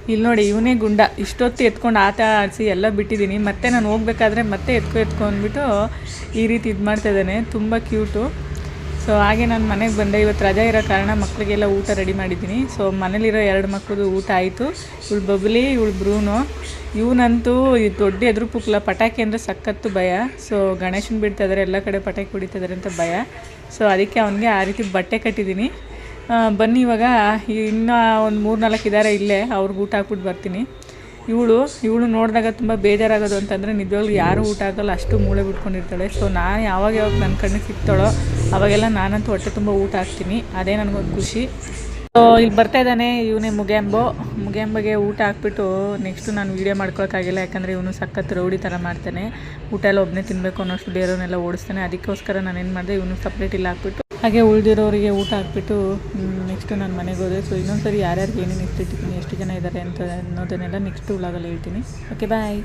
ಇಲ್ಲಿ ನೋಡಿ ಇವನೇ ಗುಂಡ. ಇಷ್ಟೊತ್ತು ಎತ್ಕೊಂಡು ಆಟ ಆಡಿಸಿ ಎಲ್ಲ ಬಿಟ್ಟಿದ್ದೀನಿ. ಮತ್ತೆ ನಾನು ಹೋಗ್ಬೇಕಾದ್ರೆ ಮತ್ತೆ ಎತ್ಕೊ ಅಂದ್ಬಿಟ್ಟು ಈ ರೀತಿ ಇದು ಮಾಡ್ತಾಯಿದ್ದಾನೆ. ತುಂಬ ಕ್ಯೂಟು. ಸೊ ಹಾಗೆ ನಾನು ಮನೆಗೆ ಬಂದೆ. ಇವತ್ತು ರಜೆ ಇರೋ ಕಾರಣ ಮಕ್ಕಳಿಗೆಲ್ಲ ಊಟ ರೆಡಿ ಮಾಡಿದ್ದೀನಿ. ಸೊ ಮನೇಲಿರೋ 2 ಮಕ್ಕಳದು ಊಟ ಆಯಿತು. ಇವಳು ಬಬ್ಲಿ, ಇವಳು ಬ್ರೂನು. ಇವನಂತೂ ಈ ದೊಡ್ಡ ಎದುರು ಪುಕ್ಲ, ಪಟಾಕಿ ಅಂದರೆ ಸಖತ್ತು ಭಯ. ಸೊ ಗಣೇಶನ ಬಿಡ್ತಾಯಿದ್ದಾರೆ, ಎಲ್ಲ ಕಡೆ ಪಟಾಕಿ ಹೊಡಿತಿದ್ದಾರೆ ಅಂತ ಭಯ. ಸೊ ಅದಕ್ಕೆ ಅವನಿಗೆ ಆ ರೀತಿ ಬಟ್ಟೆ ಕಟ್ಟಿದ್ದೀನಿ. ಬನ್ನಿ ಇವಾಗ ಇನ್ನೂ ಒಂದು 3-4 ಇದ್ದಾರೆ ಇಲ್ಲೇ, ಅವ್ರಿಗೆ ಊಟ ಹಾಕ್ಬಿಟ್ಟು ಬರ್ತೀನಿ. ಇವಳು ನೋಡಿದಾಗ ತುಂಬ ಬೇಜಾರಾಗೋದು ಅಂತಂದರೆ ನಿಜವಾಗ್ಲೂ ಯಾರೂ ಊಟ ಹಾಕೋಲ್ಲ, ಅಷ್ಟು ಮೂಳೆ ಬಿಟ್ಕೊಂಡಿರ್ತಾಳೆ. ಸೊ ನಾನು ಯಾವಾಗ ನನ್ನ ಕಣ್ಣಿಗೆ ಸಿಗ್ತಾಳೋ ಅವಾಗೆಲ್ಲ ನಾನಂತೂ ಹೊಟ್ಟೆ ತುಂಬ ಊಟ ಹಾಕ್ತೀನಿ. ಅದೇ ನನಗೊಂದು ಖುಷಿ. ಸೊ ಇಲ್ಲಿ ಬರ್ತಾಯಿದ್ದಾನೆ ಇವನೇ ಮುಗ್ಯಾಂಬಗೆ ಊಟ ಹಾಕ್ಬಿಟ್ಟು ನೆಕ್ಸ್ಟು ನಾನು ವೀಡಿಯೋ ಮಾಡ್ಕೊಳಕ್ಕಾಗಿಲ್ಲ. ಯಾಕಂದರೆ ಇವನು ಸಖತ್ತು ರೌಡಿ ಥರ ಮಾಡ್ತಾನೆ. ಊಟ ಎಲ್ಲ ಒಬ್ಬನೇ ತಿನ್ನಬೇಕು ಅನ್ನೋಷ್ಟು ಬೇರೆಯವನ್ನೆಲ್ಲ ಓಡಿಸ್ತಾನೆ. ಅದಕ್ಕೋಸ್ಕರ ನಾನೇನು ಮಾಡಿದೆ, ಇವನು ಸಪ್ರೇಟ್ ಇಲ್ಲ ಹಾಕ್ಬಿಟ್ಟು ಹಾಗೆ ಉಳಿದಿರೋರಿಗೆ ಊಟ ಹಾಕ್ಬಿಟ್ಟು ನೆಕ್ಸ್ಟು ನಾನು ಮನೆಗೆ ಹೋದೆ. ಸೊ ಇನ್ನೊಂದು ಸರಿ ಯಾರ್ಯಾರಿಗೆ ಏನೇನು ಇಟ್ಟಿರ್ತೀನಿ, ಎಷ್ಟು ಜನ ಇದ್ದಾರೆ ಅಂತ ಅನ್ನೋದನ್ನೆಲ್ಲ ನೆಕ್ಸ್ಟ್ ವ್ಲಾಗಲ್ಲಿ ಹೇಳ್ತೀನಿ. ಓಕೆ ಬಾಯ್.